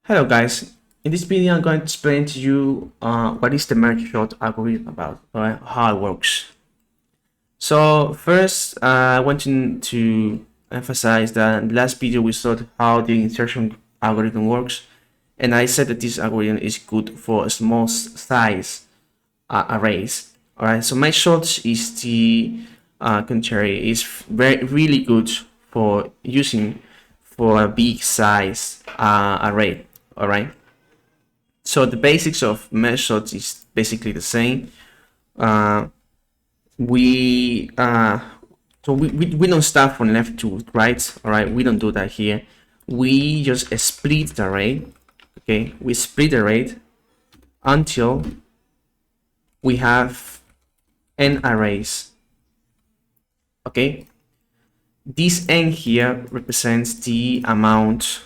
Hello guys, in this video I'm going to explain to you what is the merge sort algorithm about, right? How it works. So first I want to emphasize that in the last video we saw how the insertion algorithm works, and I said that this algorithm is good for small size arrays. Alright, so merge sort is the contrary, is really good for using for a big size array. All right, so the basics of merge sorts is basically the same. We don't start from left to right. All right, we don't do that here. We just split the array. Okay, we split the array until we have n arrays. Okay, this n here represents the amount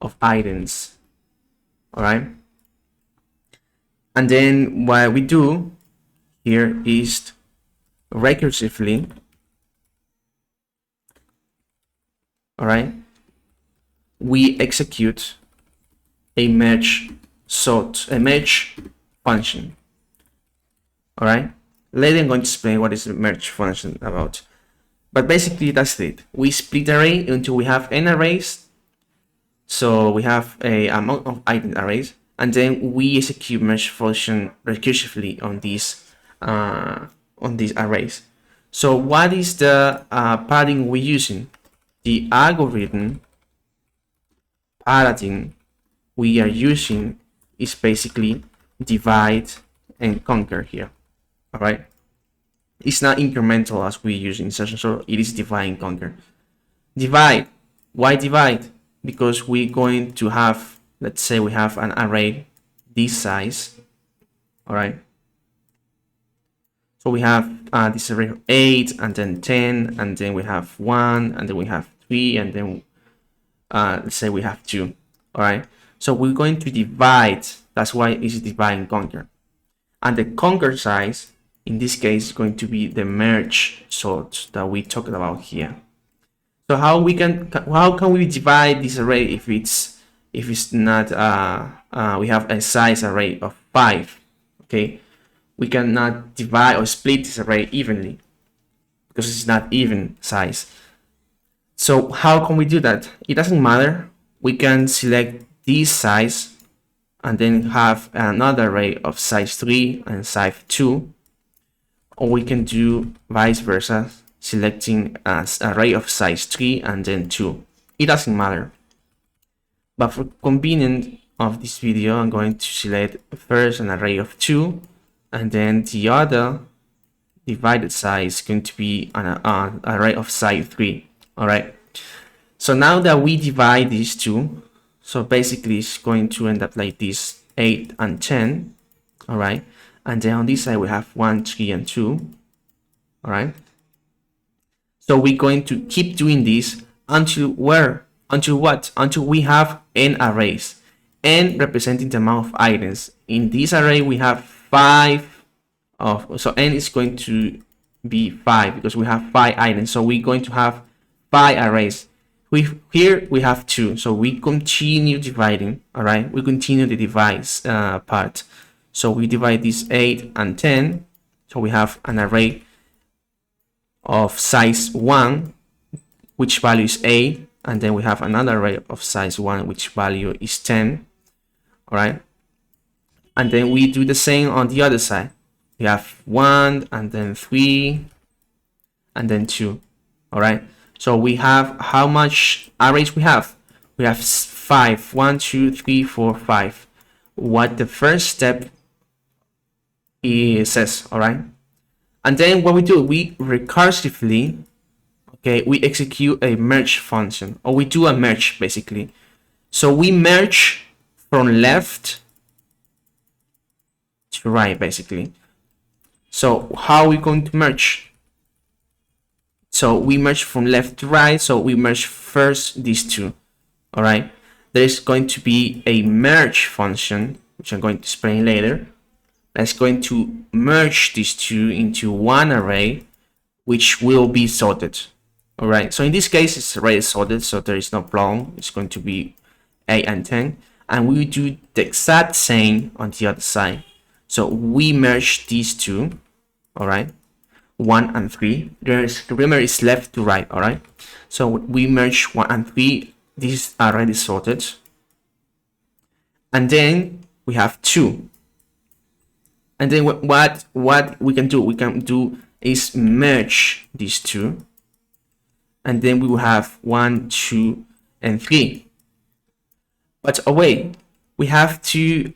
of items. All right, and then what we do here is recursively, all right, we execute a merge function. All right, later I'm going to explain what is the merge function about, but basically that's it. We split the array until we have n arrays. So we have a amount of item arrays, and then we execute merge function recursively on these arrays. So what is the paradigm we're using? The algorithm paradigm we are using is basically divide and conquer here. All right, it's not incremental as we use in insertion, so it is divide and conquer. Divide. Why divide? Because we're going to have, let's say we have an array this size. All right, so we have this array of 8 and then 10 and then we have 1 and then we have 3 and then let's say we have 2. All right, so we're going to divide. That's why it's divide and conquer, and the conquer size in this case is going to be the merge sort that we talked about here. So how can we divide this array if it's not we have a size array of 5? Okay, we cannot divide or split this array evenly because it's not even size. So how can we do that? It doesn't matter. We can select this size and then have another array of size 3 and size 2, or we can do vice versa, selecting as array of size 3 and then 2. It doesn't matter. But for convenience of this video, I'm going to select first an array of 2, and then the other divided size is going to be an array of size 3. All right. So now that we divide these two, so basically it's going to end up like this: 8 and 10. All right. And then on this side we have 1, 3, and 2. All right. So we're going to keep doing this until where? Until what? Until we have n arrays. N representing the amount of items. In this array we have 5 of, so n is going to be 5 because we have 5 items. So we're going to have 5 arrays. Here we have 2. So we continue dividing. All right. We continue the divide part. So we divide this 8 and 10. So we have an array of size 1, which value is 8, and then we have another array of size 1, which value is 10. All right, and then we do the same on the other side. We have 1 and then 3 and then 2. All right, so we have how much arrays we have? We have 5. 1, 2, 3, 4, 5. What the first step says. All right. And then what we do, we recursively, okay, we execute a merge function, or we do a merge basically. So we merge from left to right basically. So how are we going to merge? So we merge from left to right. So we merge first these two. All right. There's going to be a merge function, which I'm going to explain later. That's going to merge these two into one array, which will be sorted. All right. So in this case, it's already sorted, so there is no problem. It's going to be 8 and 10, and we do the exact same on the other side. So we merge these two, all right, 1 and 3. Remember, it's left to right, all right. So we merge 1 and 3. This is already sorted, and then we have 2. And then what we can do is merge these two, and then we will have 1, 2, and 3. But wait, we have to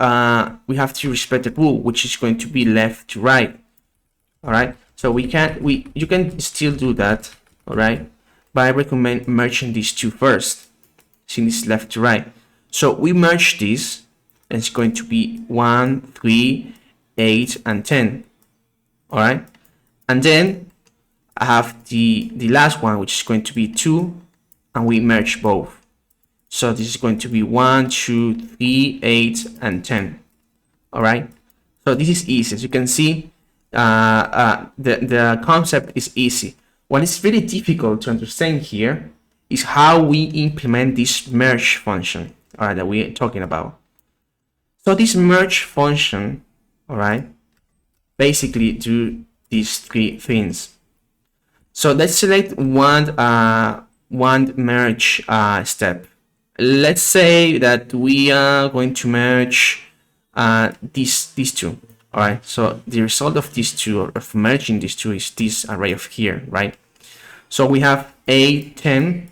respect the rule, which is going to be left to right. All right. So you can still do that. All right. But I recommend merging these two first, since it's left to right. So we merge this, and it's going to be 1, 3, 8, and 10. All right. And then I have the last one, which is going to be 2, and we merge both. So this is going to be 1, 2, 3, 8, and 10. All right. So this is easy. As you can see, the concept is easy. What is really difficult to understand here is how we implement this merge function, all right, that we're talking about. So this merge function, all right, basically do these 3 things. So let's select one merge step. Let's say that we are going to merge these two. All right. So the result of these two, or of merging these two, is this array of here, right? So we have 8, 10,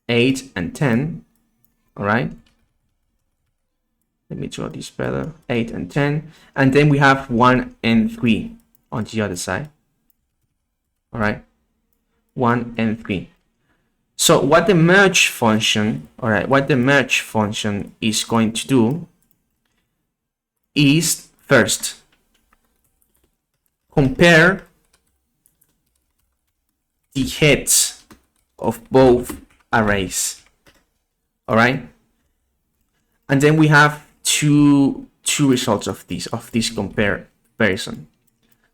8, and 10. All right. Let me draw this better. 8 and 10, and then we have 1 and 3 on the other side. All right. 1 and 3. So what the merge function, all right, what the merge function is going to do is first compare the heads of both arrays, all right, and then we have two results of this comparison.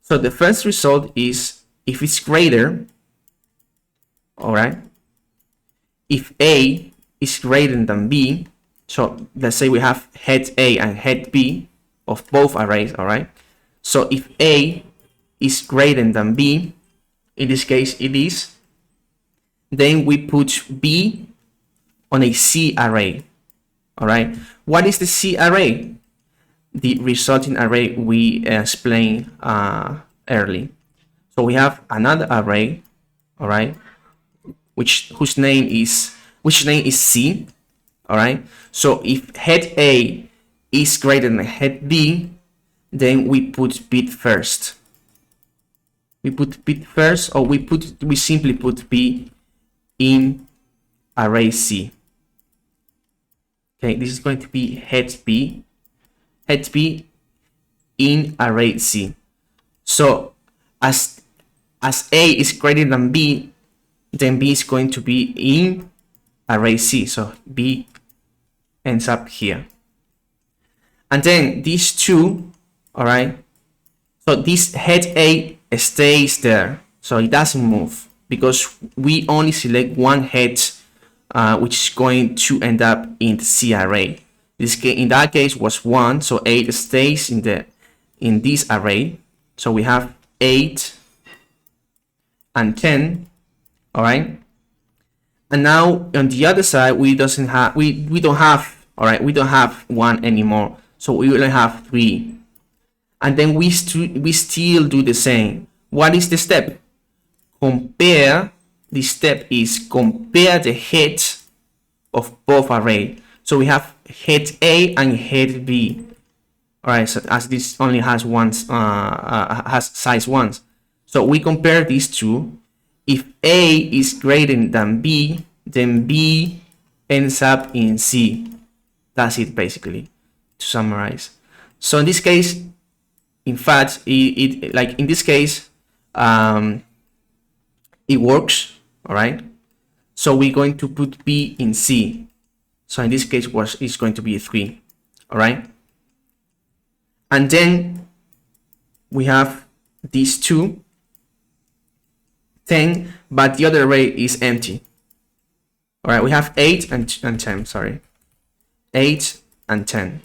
So the first result is if it's greater, all right, if A is greater than B. So let's say we have head A and head B of both arrays, all right. So if A is greater than B, in this case it is, then we put B on a C array, all right. What is the C array? The resulting array we explained early. So we have another array, all right, which name is C, all right. So if head A is greater than head B, then we put bit first. We put bit first, or we simply put B in array C. Okay, this is going to be head B in array C. So as A is greater than B, then B is going to be in array C. So B ends up here. And then these two, all right, so this head A stays there. So it doesn't move because we only select one head, which is going to end up in the C array. In that case was 1, so 8 stays in this array. So we have 8 and 10. All right, and now on the other side we don't have 1 anymore, so we only have 3, and then we still do the same. What is the step? Compare. The step is compare the heads of both array. So we have head A and head B. All right, so as this only has has size 1, so we compare these two. If A is greater than B, then B ends up in C. That's it, basically, to summarize. So in this case, in fact, in this case, it works, all right? So we're going to put B in C. So in this case, it's going to be 3, all right? And then we have these two, 10, but the other array is empty. All right, we have 8 and 10, sorry. 8 and 10.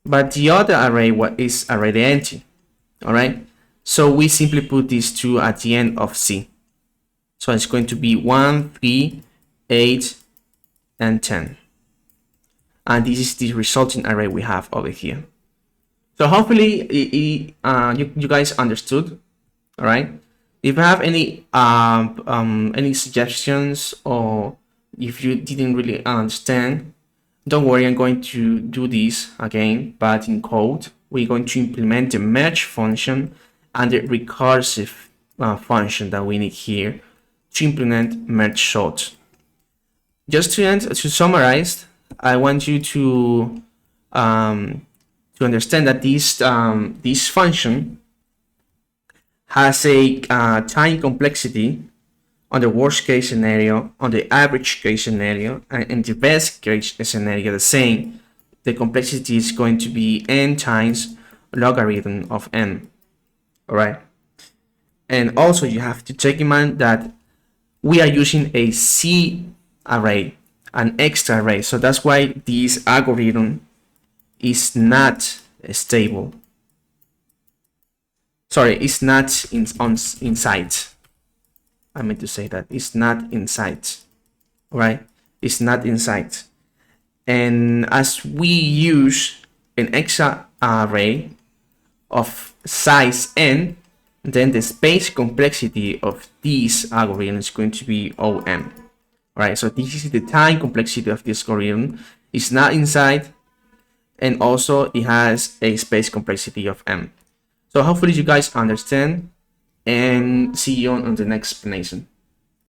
But the other array is already empty. All right, so we simply put these two at the end of C. So it's going to be 1, 3, 8, and 10. And this is the resulting array we have over here. So hopefully you guys understood. All right. If you have any suggestions, or if you didn't really understand, don't worry, I'm going to do this again, but in code. We're going to implement the merge function and the recursive function that we need here to implement merge sort. Just to summarize, I want you to understand that this function has a time complexity on the worst case scenario, on the average case scenario, and in the best case scenario, the same. The complexity is going to be n times logarithm of n. All right. And also you have to take in mind that we are using a C array, an extra array. So that's why this algorithm is not stable. Sorry, it's not inside. I meant to say that it's not inside. Right? It's not inside. And as we use an extra array of size n, then the space complexity of this algorithm is going to be OM. Right? So this is the time complexity of this algorithm. It's not inside, and also it has a space complexity of m. So hopefully you guys understand, and see you on the next explanation.